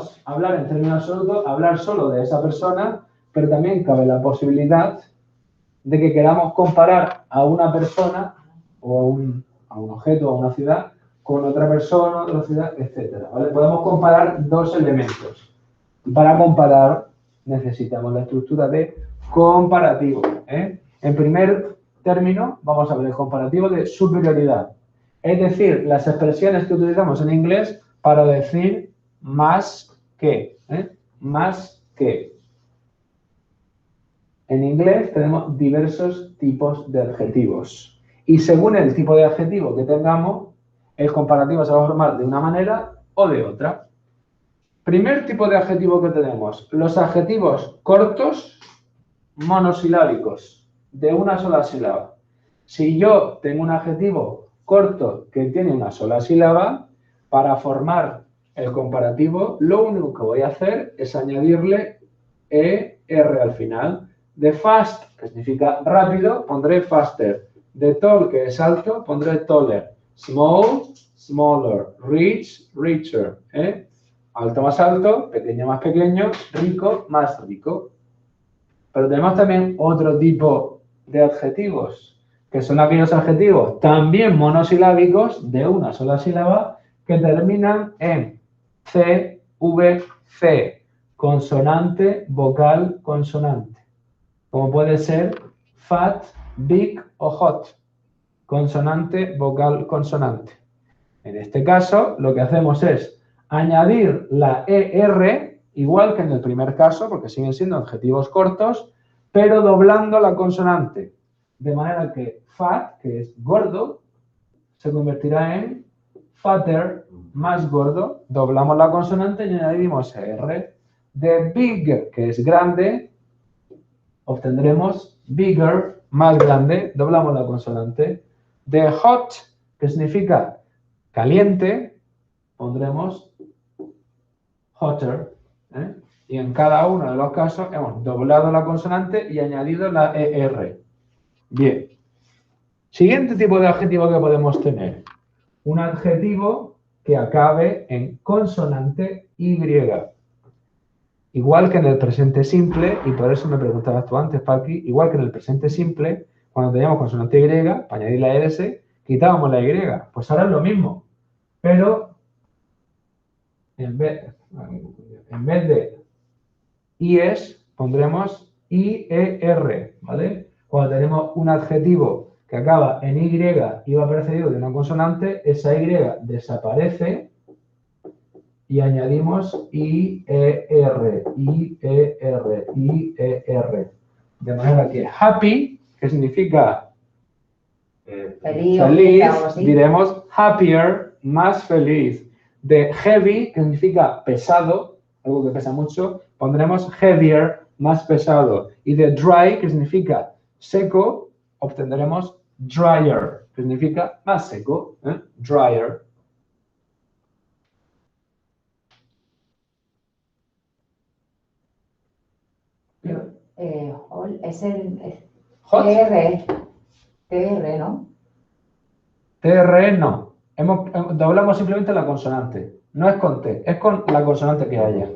podemos hablar en términos absolutos, hablar solo de esa persona, pero también cabe la posibilidad de que queramos comparar a una persona o a un objeto o a una ciudad con otra persona, otra ciudad, etc. ¿Vale? Podemos comparar dos elementos. Para comparar necesitamos la estructura de comparativo. En primer término vamos a ver el comparativo de superioridad. Es decir, las expresiones que utilizamos en inglés para decir más que. Más que. En inglés tenemos diversos tipos de adjetivos. Y según el tipo de adjetivo que tengamos, el comparativo se va a formar de una manera o de otra. Primer tipo de adjetivo que tenemos, los adjetivos cortos, monosilábicos, de una sola sílaba. Si yo tengo un adjetivo corto que tiene una sola sílaba, para formar el comparativo, lo único que voy a hacer es añadirle ER al final. De fast, que significa rápido, pondré faster. De tall, que es alto, pondré taller. Small, smaller. Rich, richer. Alto más alto, pequeño más pequeño, rico más rico. Pero tenemos también otro tipo de adjetivos, que son aquellos adjetivos también monosilábicos de una sola sílaba que terminan en C, V, C, consonante, vocal, consonante. Como puede ser fat, big o hot, consonante, vocal, consonante. En este caso, lo que hacemos es añadir la ER, igual que en el primer caso, porque siguen siendo adjetivos cortos, pero doblando la consonante. De manera que fat, que es gordo, se convertirá en fatter, más gordo. Doblamos la consonante y añadimos ER. De big, que es grande, obtendremos bigger, más grande, doblamos la consonante. De hot, que significa caliente, pondremos hotter. Y en cada uno de los casos hemos doblado la consonante y añadido la ER. Bien. Siguiente tipo de adjetivo que podemos tener. Un adjetivo que acabe en consonante Y. Igual que en el presente simple, y por eso me preguntabas tú antes, Paqui, igual que en el presente simple, cuando teníamos consonante Y, para añadir la ES, quitábamos la Y. Pues ahora es lo mismo, pero en vez de IES pondremos IER, ¿vale? Cuando tenemos un adjetivo que acaba en Y y va precedido de una consonante, esa Y desaparece y añadimos IER, IER, IER. De manera que happy, que significa feliz, diremos happier, más feliz. De heavy, que significa pesado, algo que pesa mucho, pondremos heavier, más pesado. Y de dry, que significa seco, obtendremos drier, que significa más seco, drier. Es el Hot. TR, ¿no? TR no. Doblamos simplemente la consonante. No es con T, es con la consonante que haya.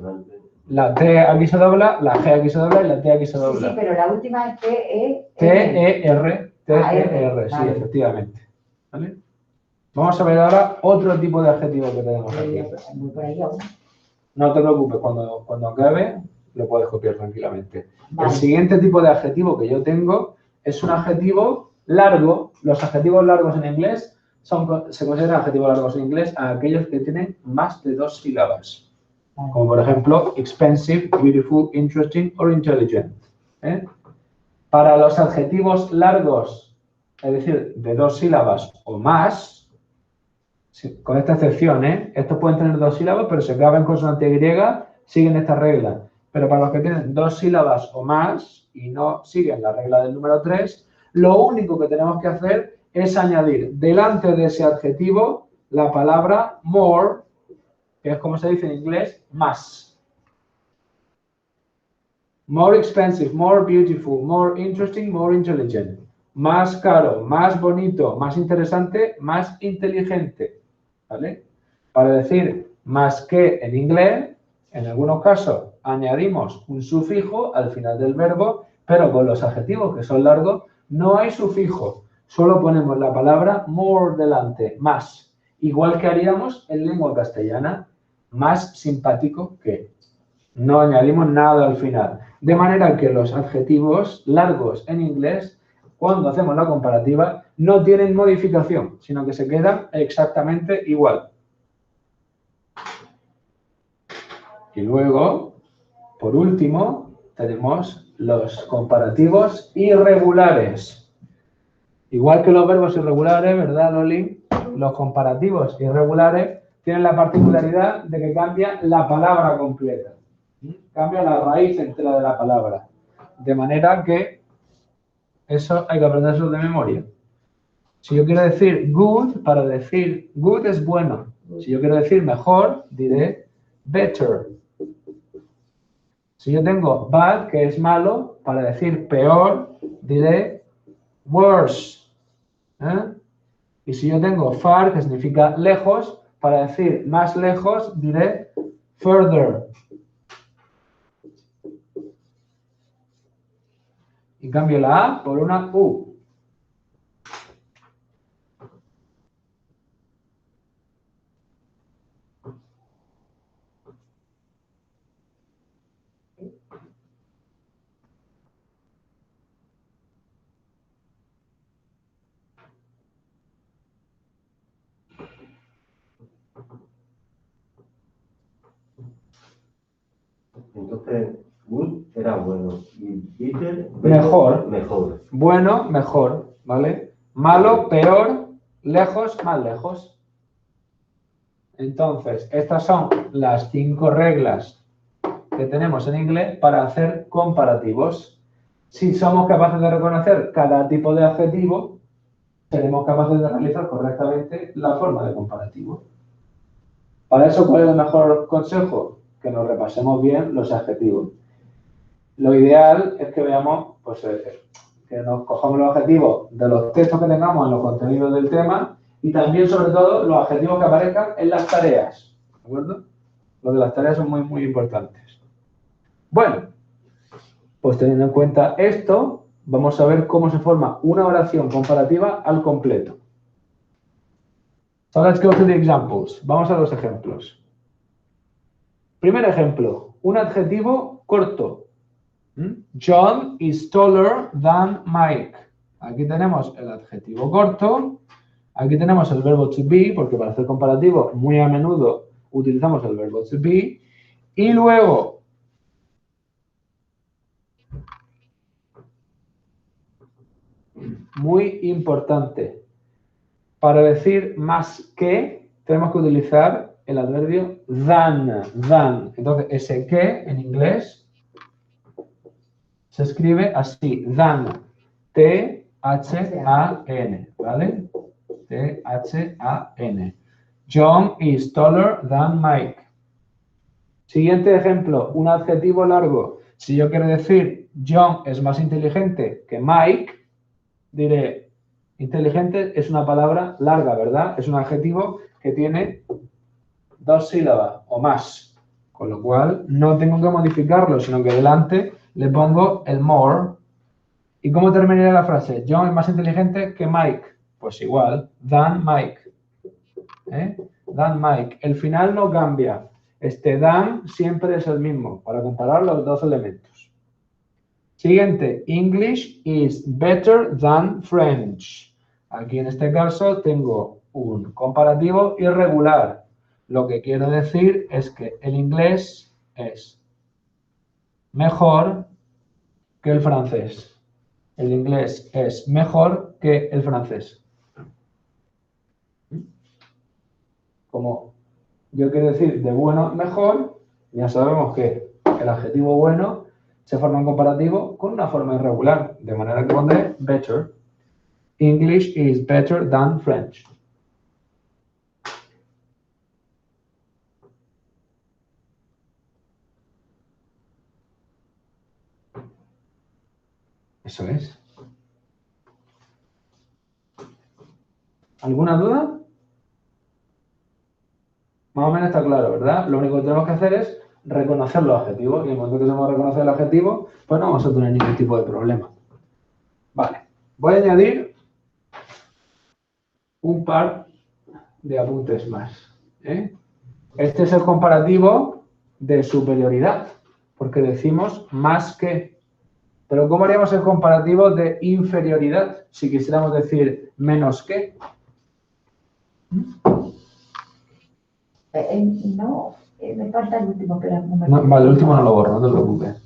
La T aquí se dobla, la G aquí se dobla y la T aquí se dobla. Sí, pero la última es T-E-R. T-E-R, T-E-R, sí, vale. Efectivamente. ¿Vale? Vamos a ver ahora otro tipo de adjetivo que tenemos aquí. No te preocupes, cuando acabe lo puedes copiar tranquilamente. Vale. El siguiente tipo de adjetivo que yo tengo es un adjetivo largo. Los adjetivos largos en inglés se consideran adjetivos largos en inglés a aquellos que tienen más de 2 sílabas. Como por ejemplo, expensive, beautiful, interesting or intelligent. Para los adjetivos largos, es decir, de 2 sílabas o más, con esta excepción, estos pueden tener 2 sílabas, pero se acaban en consonante Y, siguen esta regla. Pero para los que tienen 2 sílabas o más y no siguen la regla del número 3, lo único que tenemos que hacer es añadir delante de ese adjetivo la palabra more, que es como se dice en inglés, más. More expensive, more beautiful, more interesting, more intelligent. Más caro, más bonito, más interesante, más inteligente. ¿Vale? Para decir más que en inglés, En algunos casos añadimos un sufijo al final del verbo, pero con los adjetivos que son largos no hay sufijo. Solo ponemos la palabra more delante, más. Igual que haríamos en lengua castellana, más simpático que. No añadimos nada al final. De manera que los adjetivos largos en inglés, cuando hacemos la comparativa, no tienen modificación, sino que se quedan exactamente igual. Y luego, por último, tenemos los comparativos irregulares. Igual que los verbos irregulares, ¿verdad, Loli? Los comparativos irregulares tienen la particularidad de que cambia la palabra completa. Cambia la raíz entera de la palabra. De manera que eso hay que aprenderlo de memoria. Si yo quiero decir good, para decir good es bueno. Si yo quiero decir mejor, diré better. Si yo tengo bad, que es malo, para decir peor, diré worse. Y si yo tengo far, que significa lejos, para decir más lejos, diré further. Y cambio la A por una U. Entonces, good era bueno y bitter, Mejor. mejor. Bueno, mejor, ¿vale? Malo, peor, lejos, más lejos. Entonces, estas son las 5 reglas que tenemos en inglés para hacer comparativos. Si somos capaces de reconocer cada tipo de adjetivo, seremos capaces de realizar correctamente la forma de comparativo. Para eso, ¿cuál es el mejor consejo? Que nos repasemos bien los adjetivos. Lo ideal es que veamos, pues, que nos cojamos los adjetivos de los textos que tengamos en los contenidos del tema y también, sobre todo, los adjetivos que aparezcan en las tareas. ¿De acuerdo? Los de las tareas son muy, muy importantes. Bueno, pues teniendo en cuenta esto, vamos a ver cómo se forma una oración comparativa al completo. So let's go to the examples. Vamos a los ejemplos. Primer ejemplo, un adjetivo corto. John is taller than Mike. Aquí tenemos el adjetivo corto. Aquí tenemos el verbo to be, porque para hacer comparativo muy a menudo utilizamos el verbo to be. Y luego, muy importante, para decir más que, tenemos que utilizar el adverbio than. Entonces, ese que en inglés se escribe así, than, T-H-A-N, ¿vale? T-H-A-N. John is taller than Mike. Siguiente ejemplo, un adjetivo largo. Si yo quiero decir John es más inteligente que Mike, diré, inteligente es una palabra larga, ¿verdad? Es un adjetivo que tiene 2 sílabas o más. Con lo cual, no tengo que modificarlo, sino que delante le pongo el more. ¿Y cómo terminaría la frase? John es más inteligente que Mike. Pues igual, than Mike. Than Mike. El final no cambia. Este than siempre es el mismo, para comparar los dos elementos. Siguiente, English is better than French. Aquí en este caso tengo un comparativo irregular. Lo que quiero decir es que el inglés es mejor que el francés. El inglés es mejor que el francés. Como yo quiero decir de bueno mejor, ya sabemos que el adjetivo bueno se forma en comparativo con una forma irregular, de manera que pondré better. English is better than French. Eso es. ¿Alguna duda? Más o menos está claro, ¿verdad? Lo único que tenemos que hacer es reconocer los adjetivos. Y en el momento que sabemos reconocer el adjetivo, pues no vamos a tener ningún tipo de problema. Vale. Voy a añadir un par de apuntes más. Este es el comparativo de superioridad, porque decimos más que. Pero ¿cómo haríamos el comparativo de inferioridad si quisiéramos decir menos que? No, me falta el último, pero no me No, vale, el último no lo borro, no te preocupes.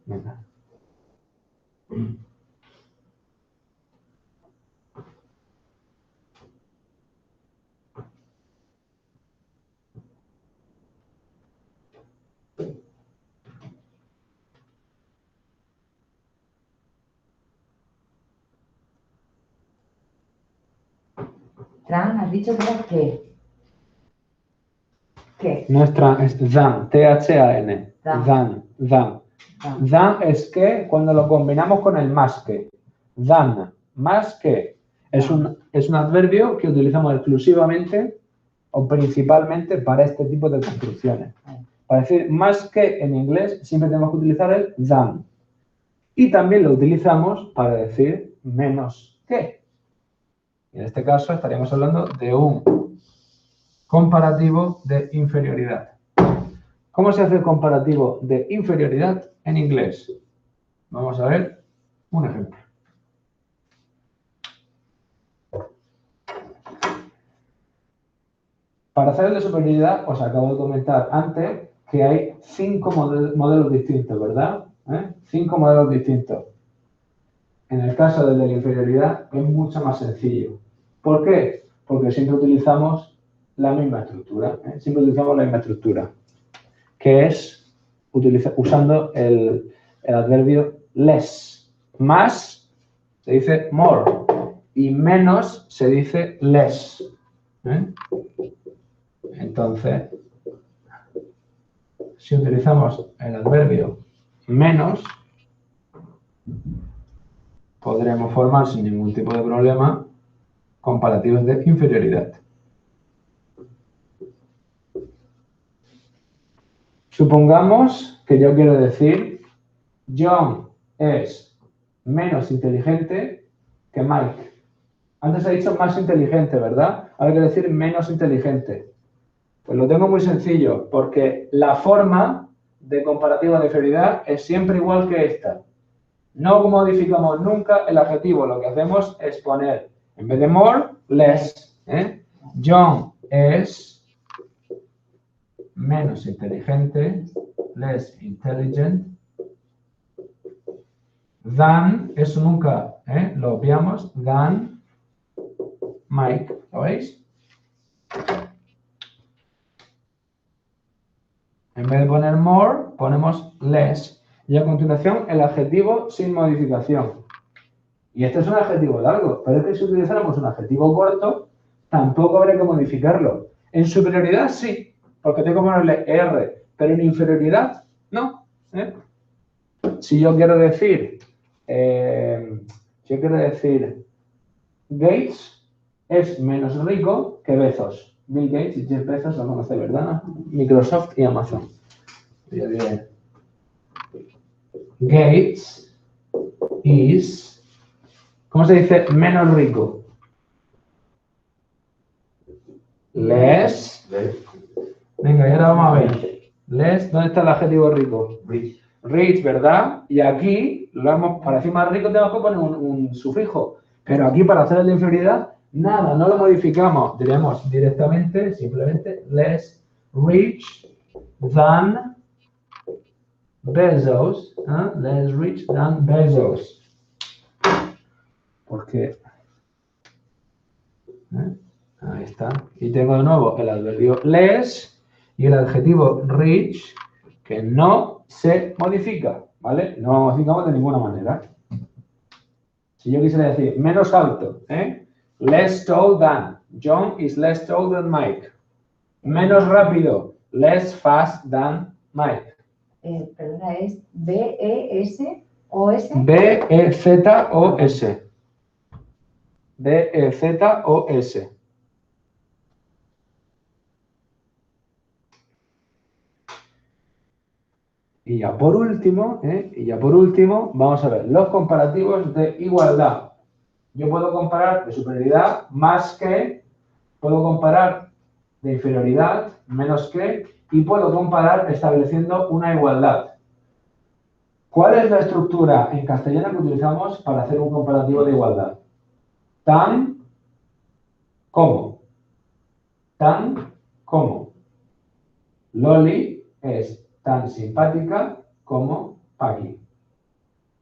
Venga. Fran, has dicho que era qué. ¿Qué? Nuestra es than, T-H-A-N. Than. Than, than. Than. Than es que cuando lo combinamos con el más que. Than, más que. Es un adverbio que utilizamos exclusivamente o principalmente para este tipo de construcciones. Para decir más que en inglés siempre tenemos que utilizar el than. Y también lo utilizamos para decir menos que. Y en este caso estaríamos hablando de un comparativo de inferioridad. ¿Cómo se hace el comparativo de inferioridad en inglés? Vamos a ver un ejemplo. Para hacer el de superioridad, os acabo de comentar antes que hay 5 modelos distintos, ¿verdad? 5 modelos distintos. En el caso del de la inferioridad es mucho más sencillo. ¿Por qué? Porque siempre utilizamos la misma estructura. Siempre utilizamos la misma estructura, que es usando el adverbio less. Más se dice more y menos se dice less. Entonces, si utilizamos el adverbio menos, podremos formar sin ningún tipo de problema comparativos de inferioridad. Supongamos que yo quiero decir John es menos inteligente que Mike. Antes he dicho más inteligente, ¿verdad? Ahora quiero decir menos inteligente. Pues lo tengo muy sencillo, porque la forma de comparativo de inferioridad es siempre igual que esta. No modificamos nunca el adjetivo, lo que hacemos es poner, en vez de more, less. John es menos inteligente, less intelligent, than, eso nunca lo obviamos, than Mike, ¿lo veis? En vez de poner more, ponemos less. Y a continuación, el adjetivo sin modificación. Y este es un adjetivo largo, pero es que si utilizáramos un adjetivo corto, tampoco habría que modificarlo. En superioridad sí, porque tengo que ponerle R, pero en inferioridad no. Si yo quiero decir, Gates es menos rico que Bezos. Bill Gates y Jeff Bezos lo conoce, ¿verdad? Microsoft y Amazon. Yo diré, Gates is, ¿cómo se dice menos rico? Less. Venga, y ahora vamos a ver. Less, ¿dónde está el adjetivo rico? Rich. Rich, ¿verdad? Y aquí, para decir más rico, tengo que poner un sufijo. Pero aquí, para hacer el de inferioridad, nada, no lo modificamos. Diremos directamente, simplemente, less rich than Bezos. Less rich than Bezos. Porque... ahí está. Y tengo de nuevo el adverbio less y el adjetivo rich, que no se modifica, ¿vale? No lo modificamos de ninguna manera. Si yo quisiera decir menos alto, less tall than. John is less tall than Mike. Menos rápido, less fast than Mike. Perdona, ¿es B-E-S ¿O-S? B-E-Z-O-S. B-E-Z-O-S. Y ya por último, vamos a ver los comparativos de igualdad. Yo puedo comparar de superioridad más que, puedo comparar de inferioridad menos que, y puedo comparar estableciendo una igualdad. ¿Cuál es la estructura en castellano que utilizamos para hacer un comparativo de igualdad? Tan como. Tan como. Loli es tan simpática como Paqui.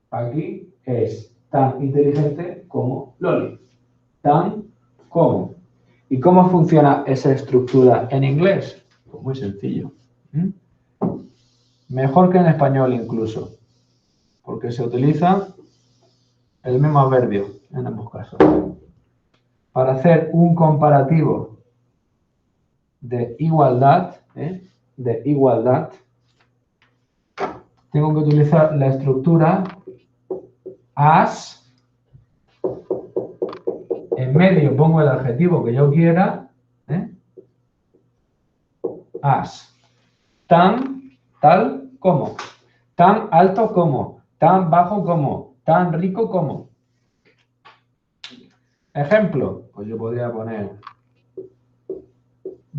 Paqui es tan inteligente como Loli. Tan como. ¿Y cómo funciona esa estructura en inglés? Pues muy sencillo. Mejor que en español incluso, porque se utiliza el mismo adverbio en ambos casos. Para hacer un comparativo de igualdad, tengo que utilizar la estructura as. En medio pongo el adjetivo que yo quiera. As. Tan, tal como. Tan alto como. Tan bajo como. Tan rico como. Ejemplo. Pues yo podría poner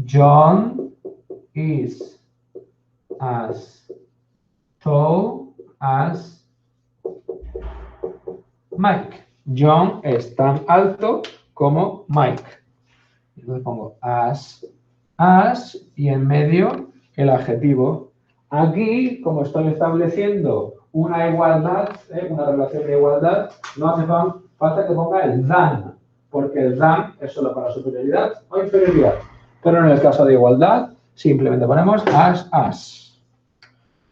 John is as tall as Mike. John es tan alto como Mike. Entonces pongo as, y en medio el adjetivo. Aquí, como estoy estableciendo una igualdad, una relación de igualdad, no hace falta que ponga el than, porque el than es solo para superioridad o inferioridad. Pero en el caso de igualdad, simplemente ponemos as.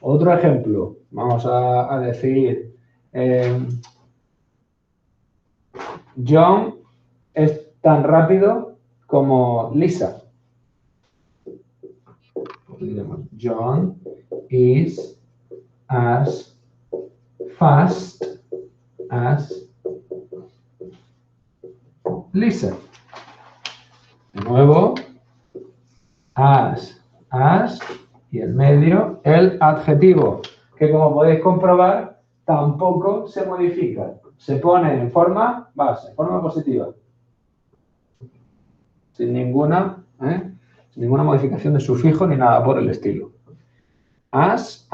Otro ejemplo, vamos a decir, John es tan rápido como Lisa. John is as fast as Lisa. De nuevo, as, y en medio el adjetivo, que como podéis comprobar, tampoco se modifica. Se pone en forma base, forma positiva. Sin ninguna modificación de sufijo ni nada por el estilo. As.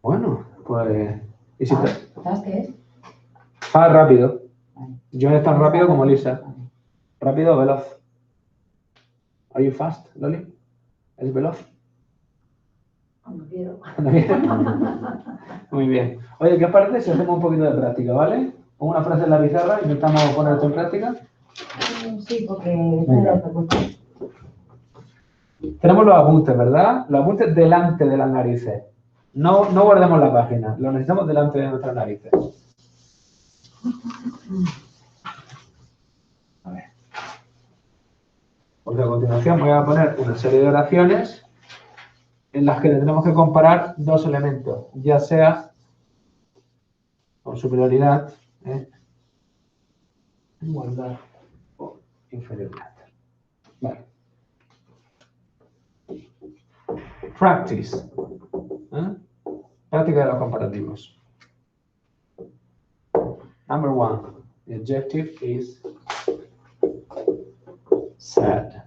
Bueno, pues... ¿y si ¿Sabes qué es? Fast rápido. John es tan rápido como Lisa. Rápido o veloz. Are you fast, Loli? ¿Es veloz? Cuando quiero. Muy bien. Oye, ¿qué os parece si hacemos un poquito de práctica, ¿vale? Pongo una frase en la pizarra y intentamos poner esto en práctica. Sí, porque está pregunta. Tenemos los apuntes, ¿verdad? Los apuntes delante de las narices. No guardemos la página, lo necesitamos delante de nuestras narices. A ver. Porque a continuación voy a poner una serie de oraciones en las que tendremos que comparar dos elementos, ya sea con superioridad, igualdad o inferioridad. Vale. Practice. Práctica de los comparativos. Number 1. The adjective is sad.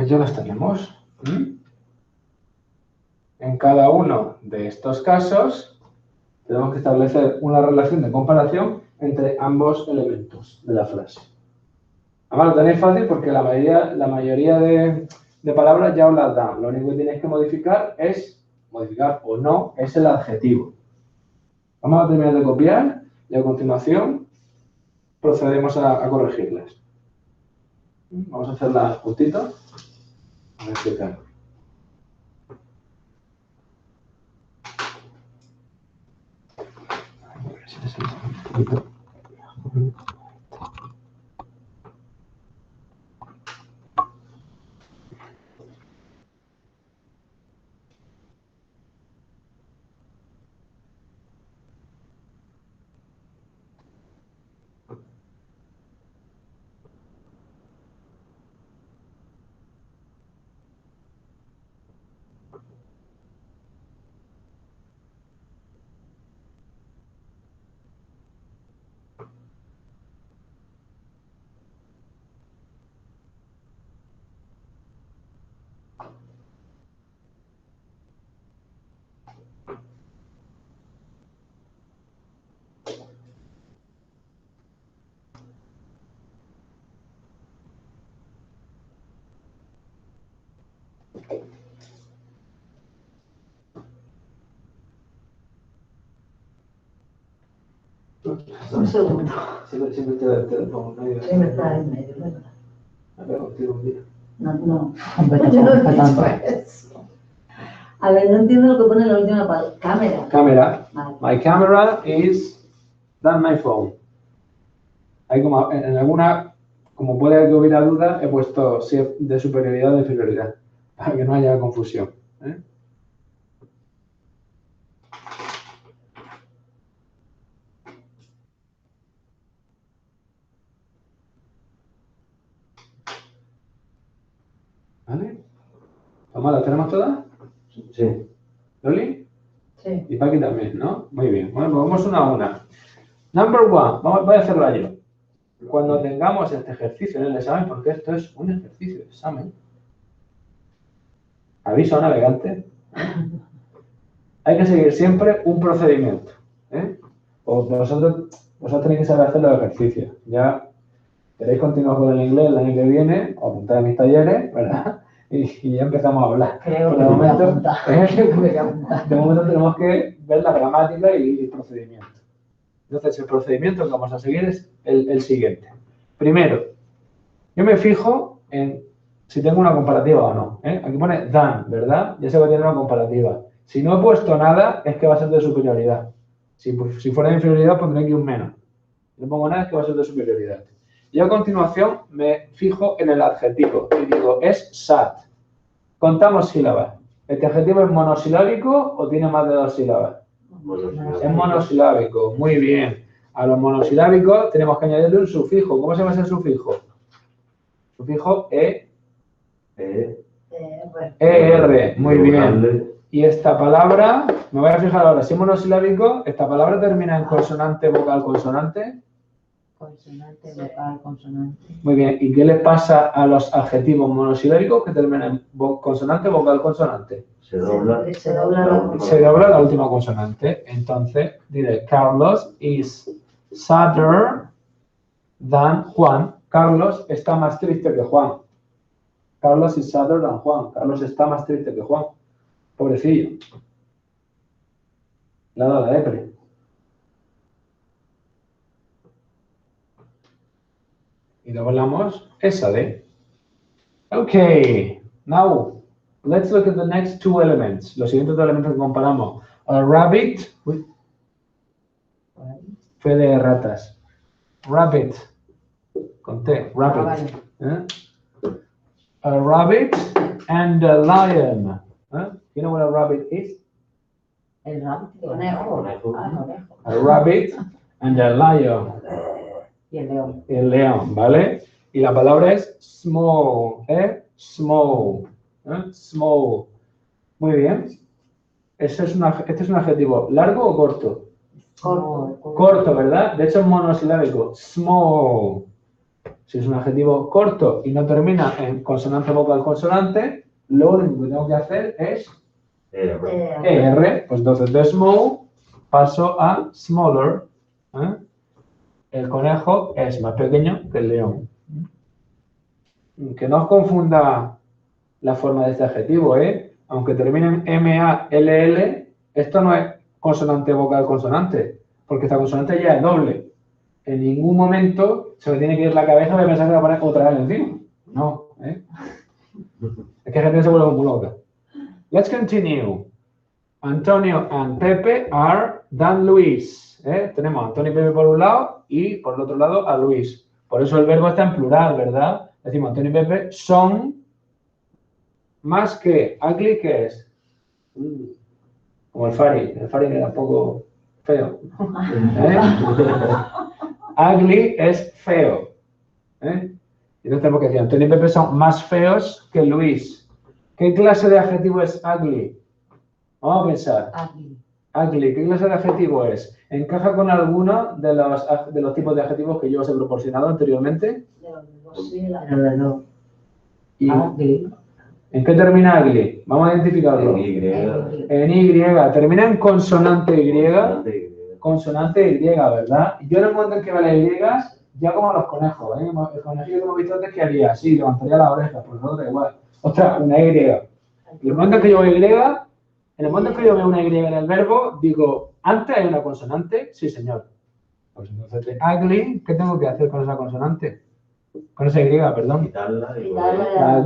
Pues ya los tenemos. En cada uno de estos casos tenemos que establecer una relación de comparación entre ambos elementos de la frase. Además lo tenéis fácil porque la mayoría de palabras ya os las dan. Lo único que tenéis que modificar o no, es el adjetivo. Vamos a terminar de copiar y a continuación procedemos a corregirlas. Vamos a hacerlas justito. A ver qué tal. Un segundo. Siempre te pongo en medio. Siempre está en medio, ¿verdad? A ver, contigo un día. No. Yo no he dicho eso. A ver, no entiendo lo que pone en la última palabra. Cámara. Cámara. Vale. My camera is than my phone. Hay como en alguna, como puede que hubiera duda, he puesto si es de superioridad o de inferioridad, para que no haya confusión. ¿Vale? ¿Vamos, las tenemos todas? Sí. ¿Loli? Sí. Y Paqui también, ¿no? Muy bien. Bueno, pues vamos una a una. Number one. Voy a hacerlo yo. Cuando tengamos este ejercicio en el examen, porque esto es un ejercicio de examen. Aviso a navegante. Hay que seguir siempre un procedimiento. Vosotros tenéis que saber hacer los ejercicios. Ya queréis continuar con el inglés el año que viene, o apuntar a mis talleres, ¿verdad? Y ya empezamos a hablar. Creo Pero que de me voy a momento, apuntar. de momento tenemos que ver la gramática y el procedimiento. Entonces, el procedimiento que vamos a seguir es el siguiente. Primero, yo me fijo en si tengo una comparativa o no. Aquí pone than, ¿verdad? Ya sé que tiene una comparativa. Si no he puesto nada, es que va a ser de superioridad. Si fuera de inferioridad, pondré aquí un menos. Si no pongo nada, es que va a ser de superioridad. Y a continuación me fijo en el adjetivo y digo, es sad. Contamos sílabas. ¿Este adjetivo es monosilábico o tiene más de 2 sílabas? Es monosilábico, muy bien. A los monosilábicos tenemos que añadirle un sufijo. ¿Cómo se llama ese sufijo? Sufijo ER, muy bien. Y esta palabra, me voy a fijar ahora, si es monosilábico, esta palabra termina en consonante, vocal, consonante. Consonante, vocal, consonante. Muy bien. ¿Y qué le pasa a los adjetivos monosilábicos que terminan en consonante, vocal, consonante? Se dobla. Se dobla la última consonante. Entonces, diré, Carlos is sadder than Juan. Carlos está más triste que Juan. Carlos is sadder than Juan. Carlos está más triste que Juan. Pobrecillo. Le ha dado la depre. Y doblamos esa de. Okay, now let's look at the next two elements. Los siguientes dos elementos que comparamos. A rabbit. Fue de ratas. Rabbit. Con T. Rabbit. A rabbit and a lion. You know what a rabbit is? El rabbit, conejo. A rabbit and a lion. Y el león. El león, ¿vale? Y la palabra es small, Small. Small. Muy bien. Este es un adjetivo. ¿Largo o corto? Corto. Corto, ¿verdad? De hecho es monosilábico. Small. Si es un adjetivo corto y no termina en consonante vocal consonante, lo único que tengo que hacer es ER. Pues entonces de small paso a smaller. ¿Eh? El conejo es más pequeño que el león. Que no os confunda la forma de este adjetivo, ¿eh? Aunque termine en M-A-L-L, esto no es consonante vocal consonante, porque esta consonante ya es doble. En ningún momento se me tiene que ir la cabeza de pensar que voy a poner otra vez encima. No, ¿eh? Es que la gente se vuelve muy loca. Let's continue. Antonio and Pepe are than Luis. ¿Eh? Tenemos a Antonio y Pepe por un lado y por el otro lado a Luis. Por eso el verbo está en plural, ¿verdad? Decimos Antonio y Pepe son más que. Ugly, ¿qué es? Como el Fari. El Fari era un poco feo. ¿Eh? Ugly es feo. ¿Eh? Entonces tenemos que decir, Antonio y Pepe son más feos que Luis. ¿Qué clase de adjetivo es ugly? Vamos a pensar. Ugly. ¿Qué clase de adjetivo es? ¿Encaja con alguno de los tipos de adjetivos que yo os he proporcionado anteriormente? ¿Y en qué termina ugly? Vamos a identificarlo. En Y. Termina en consonante Y. Consonante Y, ¿verdad? Yo en el momento en que vea las Y, ya como los conejos, ¿eh? El conejillo que hemos visto antes, ¿qué haría? Sí, levantaría las orejas, por eso da igual. Ostras, una Y. En el momento en que yo veo Y, en el momento en que yo veo una Y en el verbo, digo, ¿antes hay una consonante? Sí, señor. Pues entonces, de ugly, ¿qué tengo que hacer con esa consonante? Con esa Y, perdón.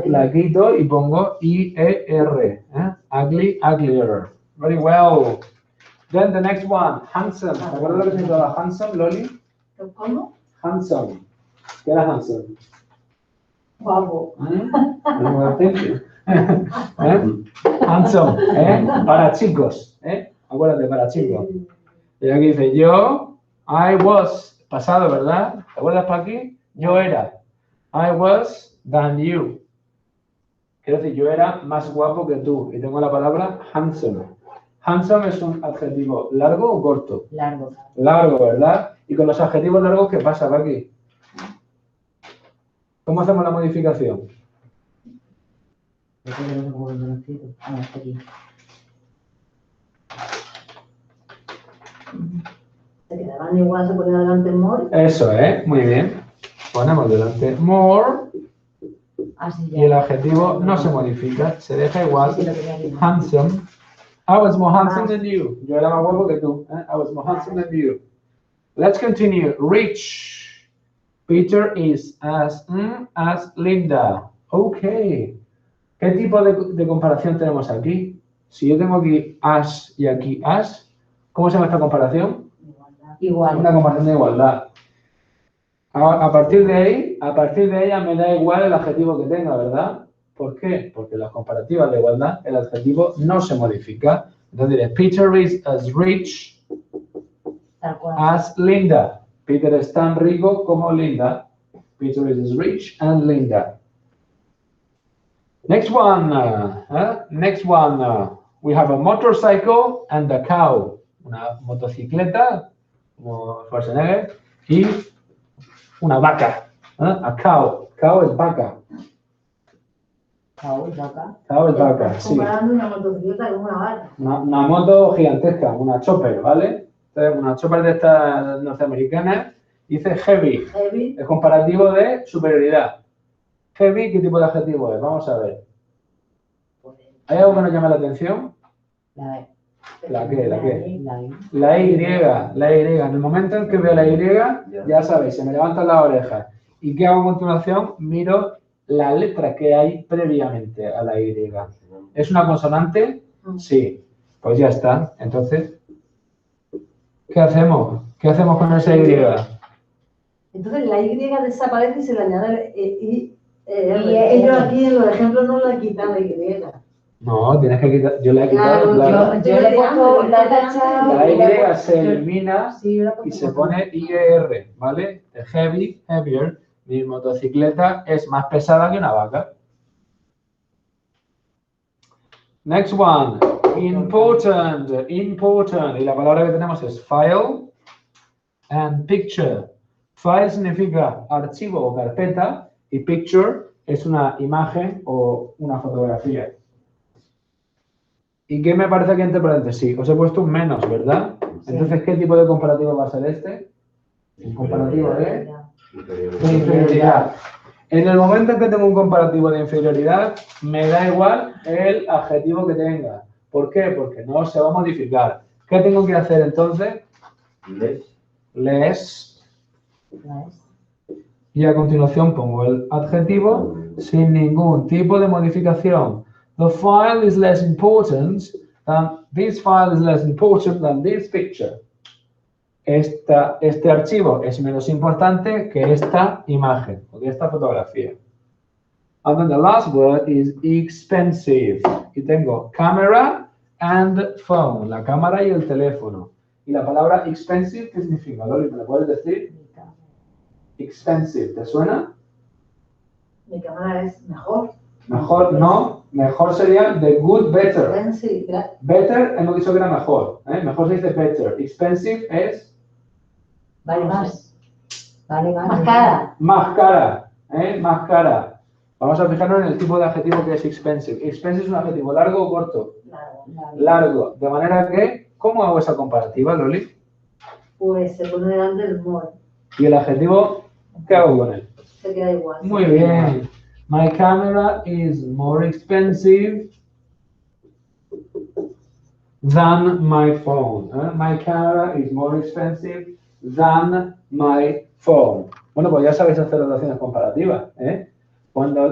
La quito y pongo I-E-R. ¿Eh? Ugly, uglier. Very well. Then the next one, handsome. ¿Te acuerdas lo que significaba handsome, Loli? ¿Cómo? Handsome. ¿Qué era handsome? Guapo. Handsome, ¿eh? Para chicos, ¿eh? Acuérdate, para chicos. Y aquí dice, yo, I was, pasado, ¿verdad? ¿Te acuerdas para aquí? Yo era. I was than you. Quiero decir, yo era más guapo que tú. Y tengo la palabra handsome. Handsome es un adjetivo largo o corto. Largo. Largo, ¿verdad? Y con los adjetivos largos, ¿qué pasa, Paqui? ¿Cómo hacemos la modificación? Se quedaban igual, se ponía delante more. Eso, muy bien. Ponemos delante more y el adjetivo no se modifica, se deja igual. Handsome. I was more handsome than you. Yo era más guapo que tú. I was more handsome than you. Let's continue. Rich. Peter is as Linda. Okay. ¿Qué tipo de comparación tenemos aquí? Si yo tengo aquí as y aquí as, ¿cómo se llama esta comparación? Igual. Una comparación de igualdad. A partir de ella me da igual el adjetivo que tenga, ¿verdad? ¿Por qué? Porque en las comparativas de igualdad el adjetivo no se modifica. Entonces diré, Peter is as rich as Linda. Peter es tan rico como Linda. Peter is as rich as Linda. Next one. We have a motorcycle and a cow. Una motocicleta, como Schwarzenegger, y una vaca. A cow. Cow es vaca. Cow es vaca. Cow es vaca, sí. Comparando una motocicleta con una vaca. Una moto gigantesca, una chopper, ¿vale? Entonces, una chopper de estas norteamericanas dice heavy. Heavy. Es comparativo de superioridad. Heavy, ¿qué tipo de adjetivo es? Vamos a ver. ¿Hay algo que nos llame la atención? ¿La qué? La Y. En el momento en que veo la Y, ya sabéis, se me levantan las orejas. ¿Y qué hago a continuación? Miro la letra que hay previamente a la Y. ¿Es una consonante? Sí. Pues ya está. Entonces, ¿qué hacemos? ¿Qué hacemos con esa Y? Entonces la Y desaparece y se le añade y ellos aquí en los ejemplos no la quitan la Y. No, tienes que quitar. Yo la he quitado, claro. Yo le he puesto La Y se elimina y se pone IR, ¿vale? The heavy, heavier. Mi motocicleta es más pesada que una vaca. Next one. Important. Y la palabra que tenemos es file and picture. File significa archivo o carpeta y picture es una imagen o una fotografía. ¿Y qué me parece aquí entre paréntesis? Os he puesto un menos, ¿verdad? Sí. Entonces, ¿qué tipo de comparativo va a ser este? Un comparativo de inferioridad. En el momento en que tengo un comparativo de inferioridad, me da igual el adjetivo que tenga. ¿Por qué? Porque no se va a modificar. ¿Qué tengo que hacer entonces? Less. Y a continuación pongo el adjetivo sin ningún tipo de modificación. The file is less important than this file is less important than this picture. Este archivo es menos importante que esta imagen o que esta fotografía. And then the last word is expensive. Y tengo camera and phone, la cámara y el teléfono. Y la palabra expensive, ¿qué significa, Loli? ¿Me la puedes decir? Expensive, ¿te suena? Mi cámara es mejor. Mejor, no. Mejor sería the good, better. Expensive. Better, hemos dicho que era mejor. Mejor se dice better. Expensive es Vale más. Vale más. Más cara. más cara. Más cara. Vamos a fijarnos en el tipo de adjetivo que es expensive. Expensive es un adjetivo largo o corto. Largo. De manera que, ¿cómo hago esa comparativa, Loli? Pues se pone delante el more. Y el adjetivo, ¿qué hago con él? Se queda igual. Muy bien. My camera is more expensive than my phone. My camera is more expensive than my phone. Bueno, pues ya sabéis hacer relaciones comparativas.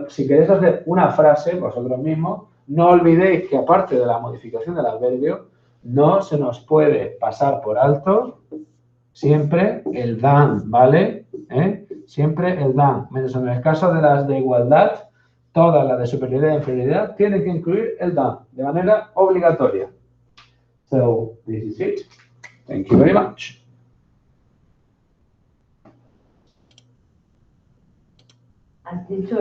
Si queréis hacer una frase vosotros mismos, no olvidéis que aparte de la modificación del adverbio, no se nos puede pasar por alto siempre el than, ¿vale? Siempre el than, menos en el caso de las de igualdad, todas las de superioridad e inferioridad tienen que incluir el than de manera obligatoria. So, this is it. Thank you very much. Has dicho